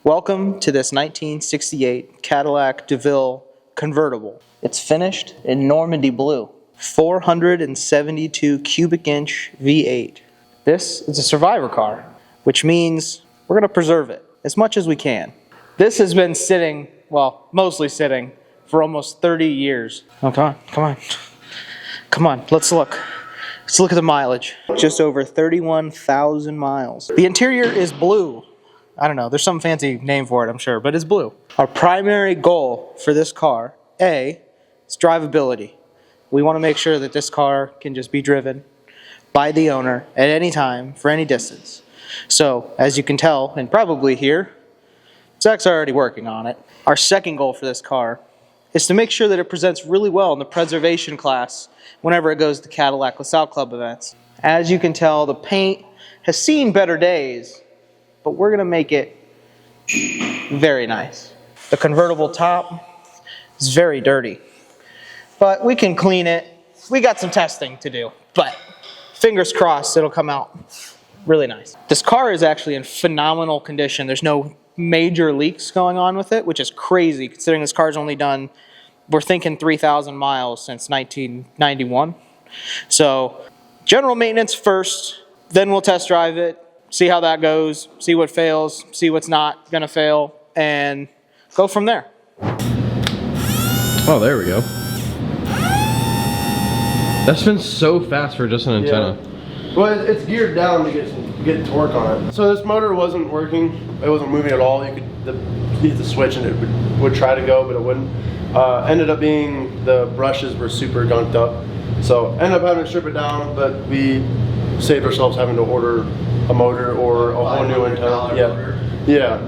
Welcome to this 1968 Cadillac DeVille convertible. It's finished in Normandy blue, 472 cubic inch V8. This is a survivor car, which means we're going to preserve it as much as we can. This has been sitting, well, mostly sitting, for almost 30 years. Oh, come on, let's look. Let's look at the mileage. Just over 31,000 miles. The interior is blue. I don't know, there's some fancy name for it, I'm sure, but it's blue. Our primary goal for this car, A, is drivability. We want to make sure that this car can just be driven by the owner at any time, for any distance. So, as you can tell, and probably hear, Zach's already working on it. Our second goal for this car is to make sure that it presents really well in the preservation class whenever it goes to Cadillac LaSalle Club events. As you can tell, the paint has seen better days, but we're going to make it very nice. The convertible top is very dirty, but we can clean it. We got some testing to do, but fingers crossed it'll come out really nice. This car is actually in phenomenal condition. There's no major leaks going on with it, which is crazy considering this car's only done, we're thinking 3,000 miles since 1991. So general maintenance first, then we'll test drive it, see how that goes, see what fails, see what's not gonna fail, and go from there. Oh, there we go. That's been so fast for just an antenna. Yeah. Well, it's geared down to get torque on it. So this motor wasn't working. It wasn't moving at all. You could hit the switch and it would try to go, but it wouldn't. Ended up being the brushes were super gunked up. So ended up having to strip it down, but we saved ourselves having to order a motor or a whole new antenna. Yeah.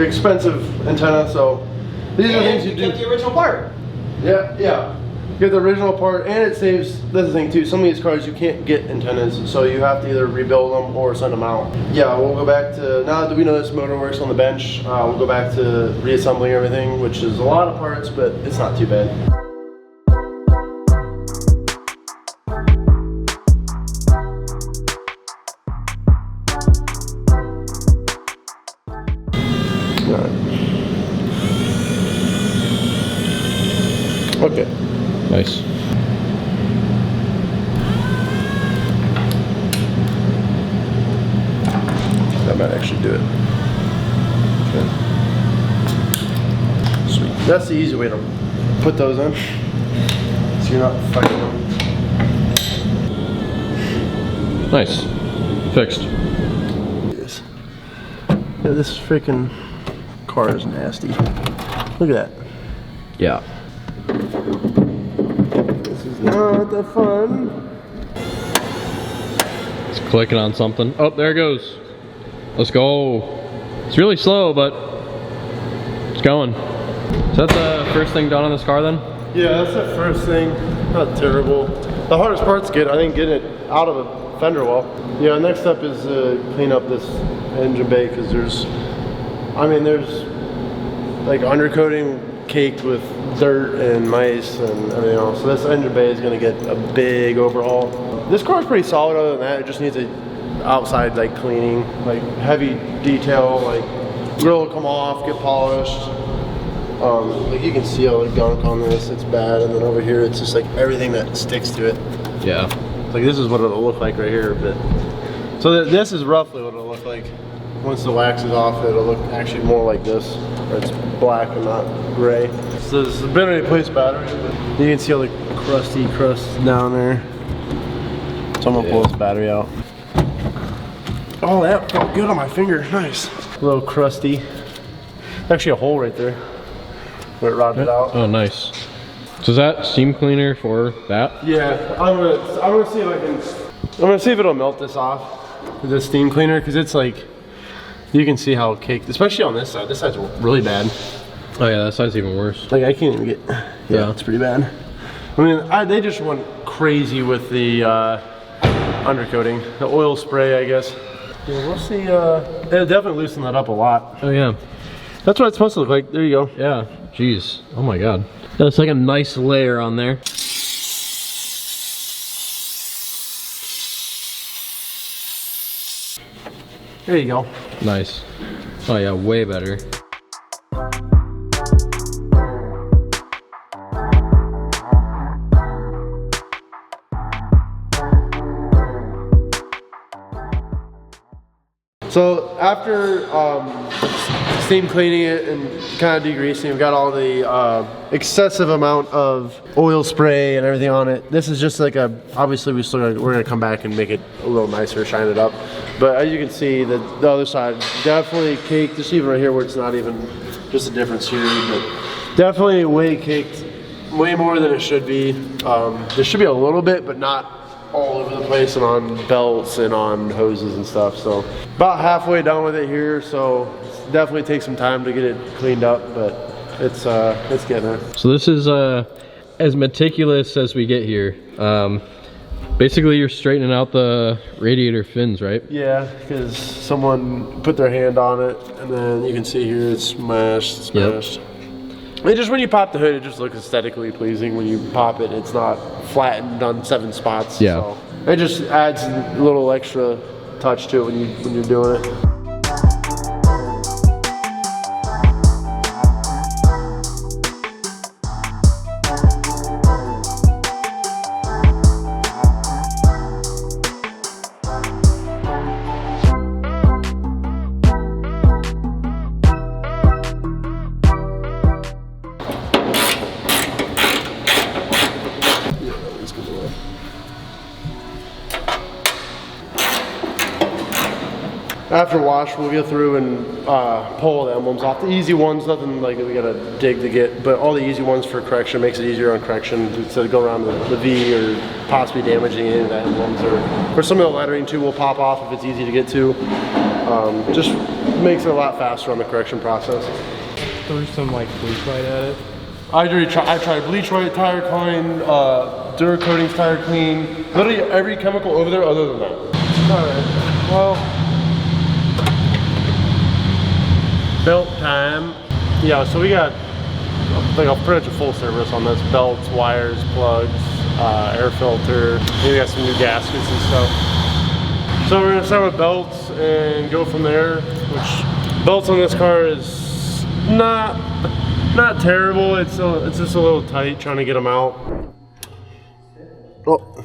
Expensive antenna, so these are things you do. Get the original part. Yeah. Get the original part, and it saves. That's the thing too. Some of these cars you can't get antennas, so you have to either rebuild them or send them out. Yeah, we'll go back to, now that we know this motor works on the bench, we'll go back to reassembling everything, which is a lot of parts, but it's not too bad. Okay. Nice. That might actually do it. Okay. Sweet. That's the easy way to put those in, so you're not fighting them. Nice. Fixed. Yeah, this freaking car is nasty. Look at that. Yeah. This is not the fun. It's clicking on something. Oh, there it goes. Let's go. It's really slow, but it's going. Is that the first thing done on this car then? Yeah, that's the first thing. Not terrible. The hardest part's I think getting it out of the fender well. Yeah, next up is clean up this engine bay, because there's like undercoating caked with dirt and mice and everything else. So this engine bay is going to get a big overhaul. This car is pretty solid. Other than that, it just needs a outside like cleaning, like heavy detail, like grill will come off, get polished. Like you can see all the gunk on this, it's bad. And then over here, it's just like everything that sticks to it. Yeah. Like this is what it'll look like right here. But so this is roughly what it'll look like. Once the wax is off, it'll look actually more like this, where it's black and not gray. So this is a battery replaced battery. You can see all the crusty crust down there. So I'm gonna pull this battery out. Oh, that felt good on my finger. Nice. A little crusty. Actually a hole right there where it rotted out. Oh, nice. So is that steam cleaner for that? Yeah, I'm gonna see if I can. I'm gonna see if it'll melt this off with this steam cleaner, because it's like, you can see how caked, especially on this side. This side's really bad. Oh yeah, that side's even worse. Like I can't even get. Yeah, it's pretty bad. I mean, they just went crazy with the undercoating, the oil spray, I guess. Yeah, we'll see. It'll definitely loosen that up a lot. Oh yeah. That's what it's supposed to look like. There you go. Yeah. Jeez. Oh my god. That's like a nice layer on there. There you go. Nice. Oh yeah, way better. So after steam cleaning it and kind of degreasing, we've got all the excessive amount of oil spray and everything on it. This is just like a, obviously we're gonna come back and make it a little nicer, shine it up. But as you can see, the other side definitely caked, just even right here where it's not even just a difference here, but definitely way caked, way more than it should be. There should be a little bit, but not all over the place and on belts and on hoses and stuff. So about halfway done with it here, so definitely take some time to get it cleaned up, but it's getting there. So this is as meticulous as we get here. Basically you're straightening out the radiator fins, right? Yeah, because someone put their hand on it, and then you can see here it's smashed. Yep. And just when you pop the hood, it just looks aesthetically pleasing. When you pop it, it's not flattened on 7 spots. Yeah. So it just adds a little extra touch to it when you're doing it. After wash, we'll go through and pull the emblems off. The easy ones, nothing like we gotta dig to get, but all the easy ones for correction makes it easier on correction instead of go around the V or possibly damaging any of the emblems, or some of the lettering too will pop off if it's easy to get to. Just makes it a lot faster on the correction process. Throw some like bleach white at it. I tried bleach white, tire clean, Dura coatings, tire clean, literally every chemical over there other than that. Alright, well. Belt time. Yeah, so we got like a pretty much a full service on this. Belts, wires, plugs, air filter. We got some new gaskets and stuff. So we're gonna start with belts and go from there, which belts on this car is not terrible. It's just a little tight trying to get them out. Oh,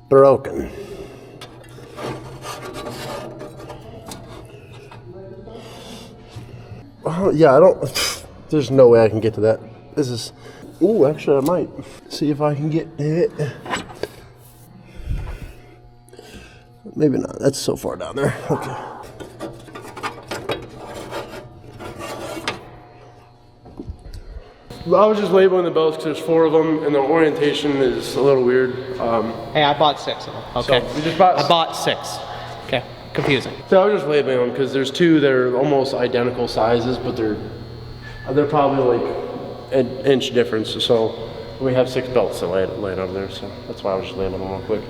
broken. Oh, yeah, there's no way I can get to that. This is, ooh, actually I might see if I can get it. Maybe not, that's so far down there, okay. I was just labeling the belts because there's 4 of them and the orientation is a little weird. Hey, I bought 6 of them. Okay. So we just bought, I bought 6. Okay. Confusing. So I was just labeling them because there's 2 that are almost identical sizes, but they're probably like an inch difference. So we have 6 belts that laid over there, so that's why I was just labeling them real quick.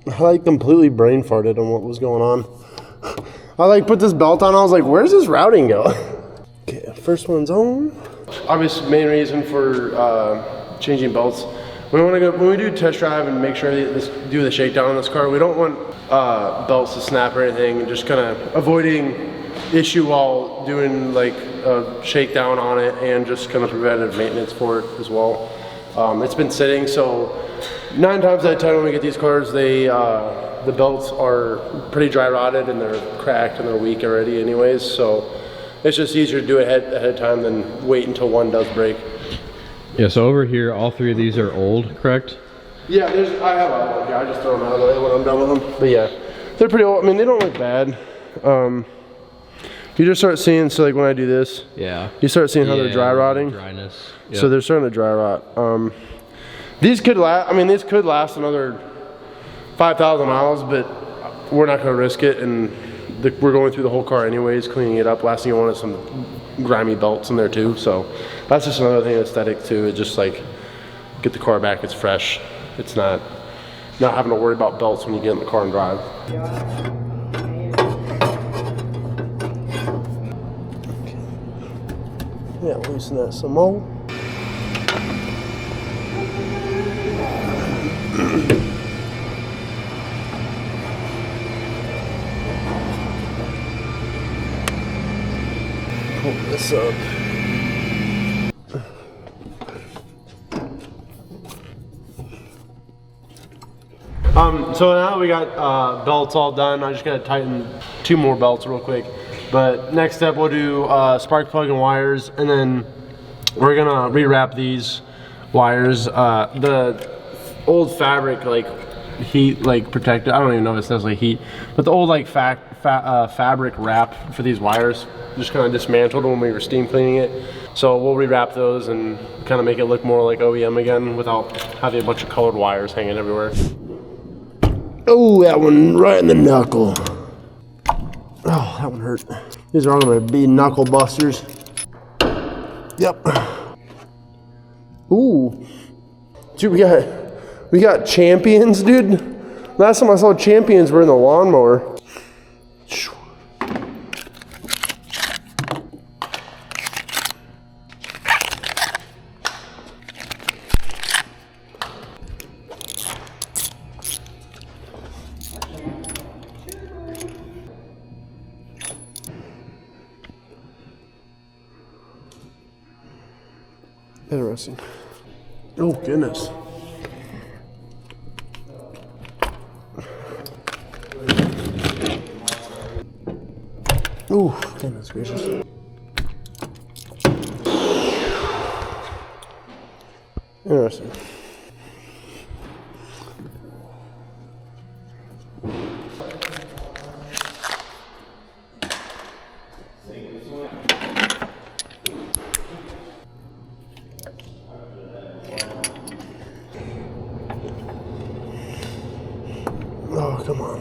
I like completely brain farted on what was going on. I like put this belt on, I was like, where's this routing go? Okay, first one's on. Obviously, main reason for changing belts, when we do test drive and make sure do the shakedown on this car, we don't want belts to snap or anything, just kind of avoiding issue while doing like a shakedown on it and just kind of preventative maintenance for it as well. It's been sitting, so 9 times out of 10 when we get these cars, the belts are pretty dry rotted and they're cracked and they're weak already anyways, so it's just easier to do it ahead of time than wait until one does break. Yeah, so over here, all 3 of these are old, correct? Yeah, I have other ones. Yeah, I just throw them out of the way when I'm done with them. But yeah, they're pretty old. I mean, they don't look bad. You just start seeing, so like when I do this, yeah, you start seeing how they're dry rotting. Dryness. Yep. So they're starting to dry rot. These could last. I mean, these could last another 5,000 miles, but we're not going to risk it. And we're going through the whole car anyways, cleaning it up. Last thing you want is some grimy belts in there too. So that's just another thing, aesthetic too. It's just like get the car back. It's fresh. It's not having to worry about belts when you get in the car and drive. Yeah, loosen that some more. pull this up. So now we got belts all done. I just gotta tighten 2 more belts real quick. But next step we'll do spark plug and wires, and then we're gonna rewrap these wires. The old fabric, like heat, like protected. I don't even know if it says like heat, but the old like fabric wrap for these wires just kind of dismantled when we were steam cleaning it. So we'll rewrap those and kind of make it look more like OEM again without having a bunch of colored wires hanging everywhere. Oh, that one right in the knuckle. Oh, that one hurt. These are gonna be knuckle busters. Yep. Ooh. Dude, we got champions, dude. Last time I saw champions were in the lawnmower. Interesting. Oh, goodness. Oh, goodness gracious. Interesting. Oh, come on.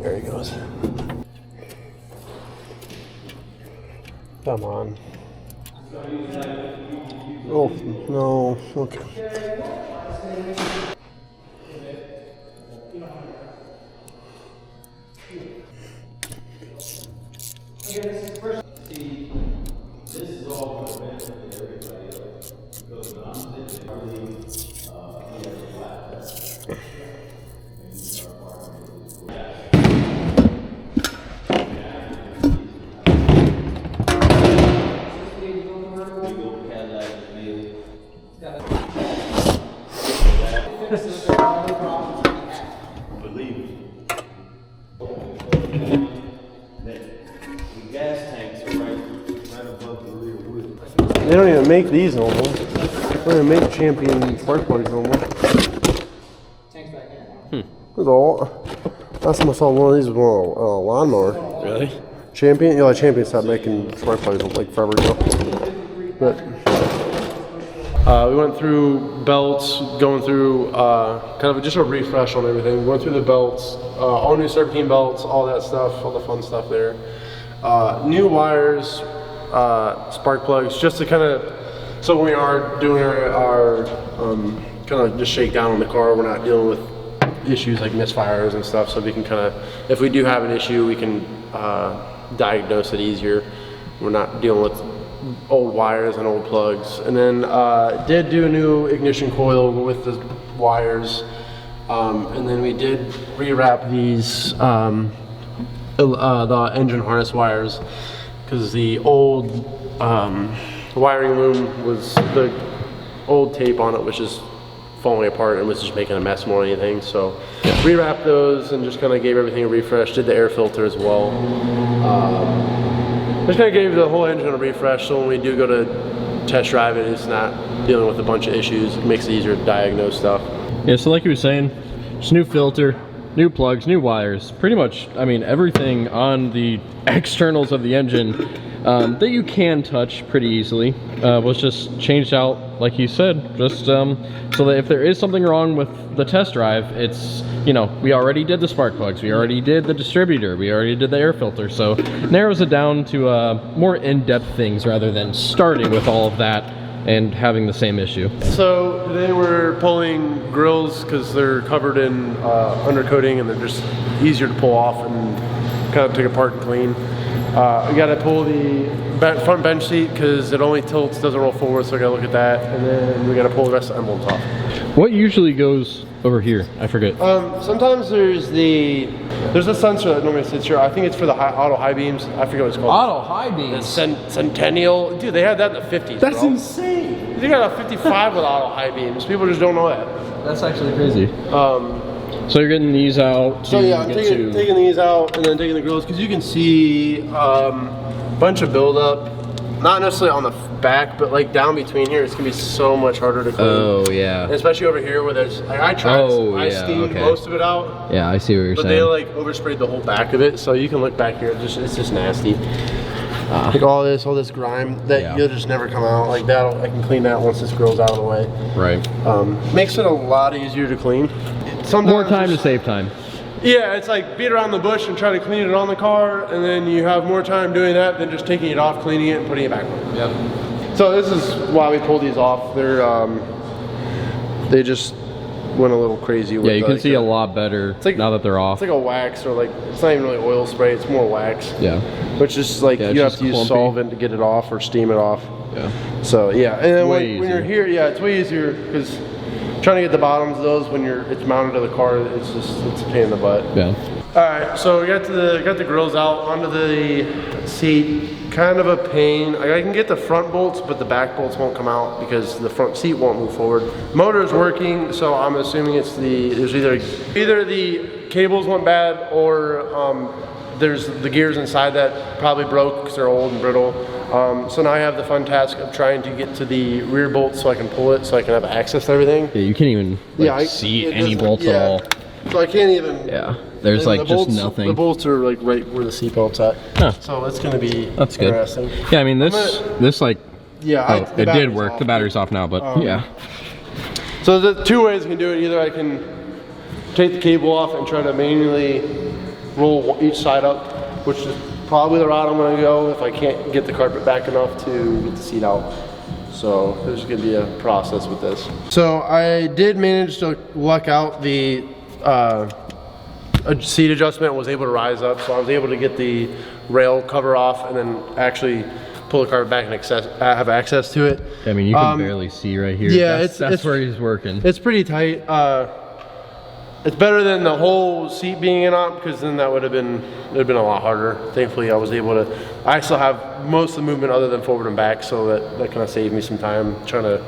There he goes. Come on. Oh, no. Okay. They don't even make these no more. They don't even make champion spark plugs no more. There's all. Last time I saw one of these was on a lawnmower. Really? Champion? Yeah, Champion stopped making spark plugs like forever ago. But we went through belts, going through kind of just a refresh on everything. We went through the belts, all new serpentine belts, all that stuff, all the fun stuff there. New wires, spark plugs, just to kind of, so when we are doing our kind of just shake down on the car, we're not dealing with issues like misfires and stuff, so we can kind of, if we do have an issue, we can diagnose it easier. We're not dealing with old wires and old plugs. And then did do a new ignition coil with the wires, and then we did rewrap these the engine harness wires, because the old wiring loom was, the old tape on it was just falling apart and was just making a mess more than anything. So rewrapped those and just kind of gave everything a refresh. Did the air filter as well. Just kind of gave the whole engine a refresh, so when we do go to test drive it, it's not dealing with a bunch of issues. It makes it easier to diagnose stuff. Yeah, so like you were saying, just new filter, new plugs, new wires, pretty much, I mean, everything on the externals of the engine that you can touch pretty easily was just changed out, like you said, just so that if there is something wrong with the test drive, it's, you know, we already did the spark plugs, we already did the distributor, we already did the air filter, so it narrows it down to more in-depth things rather than starting with all of that and having the same issue. So today we're pulling grills because they're covered in undercoating and they're just easier to pull off and kind of take apart and clean. We got to pull the front bench seat because it only tilts, doesn't roll forward, so I got to look at that. And then we got to pull the rest of the emblems off. What usually goes over here? I forget. Sometimes there's a sensor that normally sits here. I think it's for the auto high beams. I forget what it's called. Auto high beams. Centennial. Dude, they had that in the 50s. That's bro. insane. They got a 55 with auto high beams. People just don't know that. That's actually crazy. So you're getting these out. So yeah, I'm taking these out and then taking the grills because you can see a bunch of buildup. Not necessarily on the back, but like down between here, it's gonna be so much harder to clean. Oh yeah. And especially over here where there's, like, I steamed most of it out. Yeah, I see what you're saying. But they like oversprayed the whole back of it, so you can look back here. It's just nasty. Like all this grime that you'll just never come out. Like that, I can clean that once this grill's out of the way. Right. Makes it a lot easier to clean. Sometimes more time to save time. Yeah, it's like beat around the bush and try to clean it on the car, and then you have more time doing that than just taking it off, cleaning it, and putting it back on. Yeah. So this is why we pulled these off. They just went a little crazy with. Yeah, you can see a lot better now that they're off. It's like a wax, or like it's not even really oil spray. It's more wax. Yeah. Which is like you have to use solvent to get it off or steam it off. Yeah. So yeah, and then when you're here, yeah, it's way easier because trying to get the bottoms of those when it's mounted to the car, it's a pain in the butt. Yeah. All right, so we got the grills out onto the seat. Kind of a pain. I can get the front bolts, but the back bolts won't come out because the front seat won't move forward. Motor is working, so I'm assuming it's there's either the cables went bad or there's the gears inside that probably broke because they're old and brittle. So now I have the fun task of trying to get to the rear bolt so I can pull it so I can have access to everything. Yeah, you can't even see any bolts at all. So I can't even. Yeah, there's like just nothing. The bolts are like right where the seat belt's at. Huh. So it's gonna be interesting. Yeah, I mean this like. Yeah, it did work. The battery's off now, but yeah. So the two ways I can do it. Either I can take the cable off and try to manually roll each side up, which is probably the route I'm going to go if I can't get the carpet back enough to get the seat out. So there's going to be a process with this. So I did manage to luck out the seat adjustment, was able to rise up, so I was able to get the rail cover off and then actually pull the carpet back and have access to it. I mean, you can barely see right here. Yeah, that's where he's working. It's pretty tight. It's better than the whole seat being in on, because then that would have been a lot harder. Thankfully, I was able to. I still have most of the movement other than forward and back, so that kind of saved me some time trying to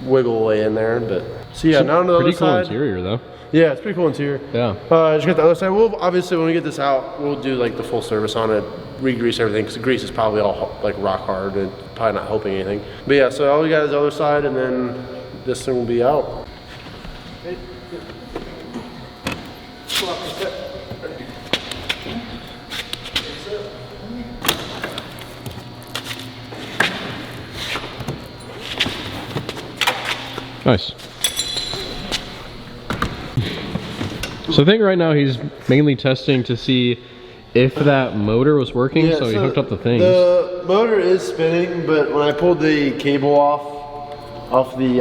wiggle away in there. But so yeah, now on the other side. Pretty cool interior though. Yeah, it's pretty cool interior. Yeah. Just got the other side. We'll obviously when we get this out, we'll do like the full service on it, re-grease everything, because the grease is probably all like rock hard and probably not helping anything. But yeah, so all we got is the other side, and then this thing will be out. Nice. So I think right now he's mainly testing to see if that motor was working, so he hooked up the things. The motor is spinning, but when I pulled the cable off the,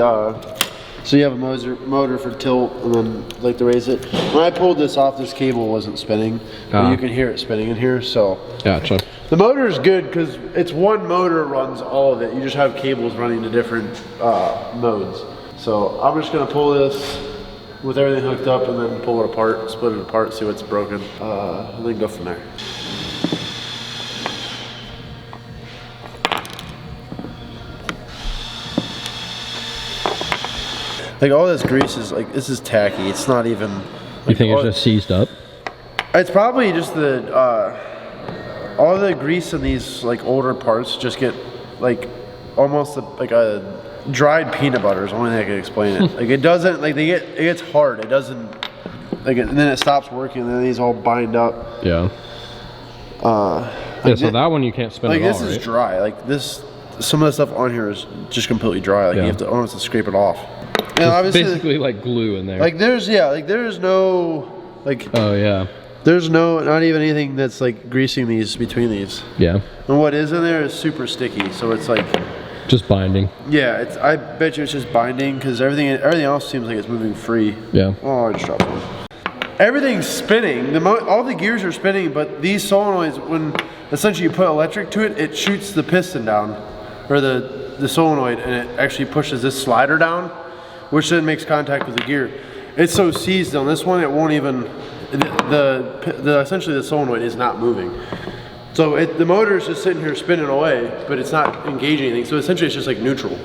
so you have a motor for tilt and then like to raise it. When I pulled this off, this cable wasn't spinning, but you can hear it spinning in here, so. Gotcha. The motor is good because it's one motor runs all of it. You just have cables running to different modes. So I'm just gonna pull this with everything hooked up and then pull it apart, split it apart, see what's broken, and then go from there. Like all this grease is like, this is tacky. It's not even. Like, you think it's just seized up? It's probably just the, all the grease in these like older parts just get like almost like a dried peanut butter is the only thing I can explain it. Like it doesn't, like it gets hard. It doesn't, like and then it stops working and then these all bind up. Yeah. Yeah, so that one you can't spin like at all, this is right? dry. Like this, some of the stuff on here is just completely dry. Like you have to almost scrape it off. And obviously, basically like glue in there. Like there's no like. Oh yeah. There's not even anything that's like greasing these between these. Yeah. And what is in there is super sticky, so it's like. Just binding. Yeah, I bet you it's just binding because everything else seems like it's moving free. Yeah. Oh, I just dropped one. Everything's spinning. All the gears are spinning, but these solenoids, when essentially you put electric to it, it shoots the piston down, or the solenoid, and it actually pushes this slider down, which then makes contact with the gear. It's so seized on this one, it won't even, essentially the solenoid is not moving. So the motor is just sitting here spinning away, but it's not engaging anything. So essentially it's just like neutral,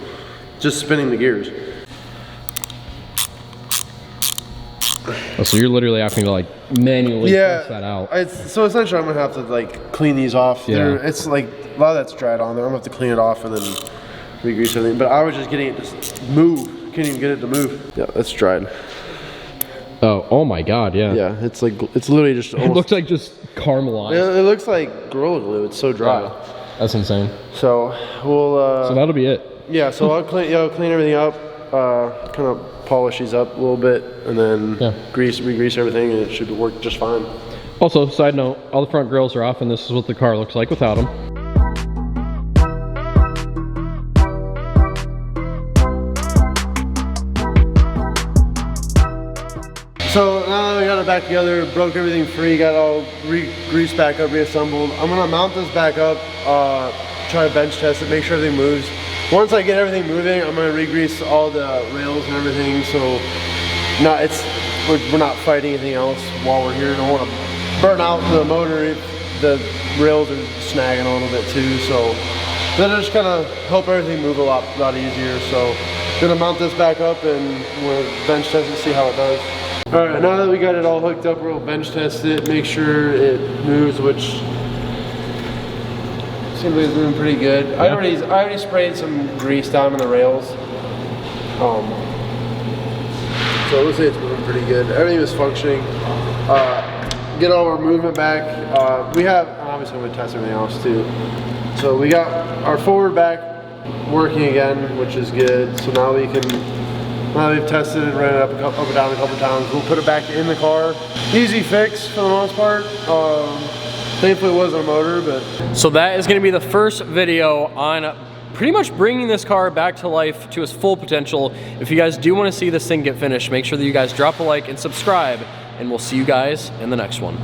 just spinning the gears. Oh, so you're literally having to like manually press that out. So essentially I'm gonna have to like clean these off. Yeah. It's like, a lot of that's dried on there. I'm gonna have to clean it off and then re-grease everything. But I was just getting it to move. Can't even get it to move. Yeah, that's dried. Oh my God, yeah. Yeah, it's like, it's literally just almost, It looks like just caramelized. it looks like Gorilla Glue. It's so dry. Wow. That's insane. So we'll So that'll be it. yeah, so I'll clean everything up, kind of polish these up a little bit, and then re-grease everything, and it should work just fine. Also, side note, all the front grills are off, and this is what the car looks like without them. So now that we got it back together, broke everything free, got it all re-greased back up, reassembled. I'm gonna mount this back up, try to bench test it, make sure everything moves. Once I get everything moving, I'm gonna re-grease all the rails and everything, so we're not fighting anything else while we're here. I don't want to burn out the motor. The rails are snagging a little bit too, so that'll just kind of help everything move a lot easier. So gonna mount this back up and we'll bench test it, see how it does. All right, now that we got it all hooked up, we'll bench test it, make sure it moves, which seems like it's moving pretty good. Yeah. I already sprayed some grease down on the rails. So it looks like it's moving pretty good. Everything is functioning. Get all our movement back. We have, obviously I'm gonna test everything else too. So we got our forward back working again, which is good. So now we've tested it, ran it up and down a couple times. We'll put it back in the car. Easy fix for the most part. Thankfully it wasn't a motor, but. So that is gonna be the first video on pretty much bringing this car back to life to its full potential. If you guys do wanna see this thing get finished, make sure that you guys drop a like and subscribe, and we'll see you guys in the next one.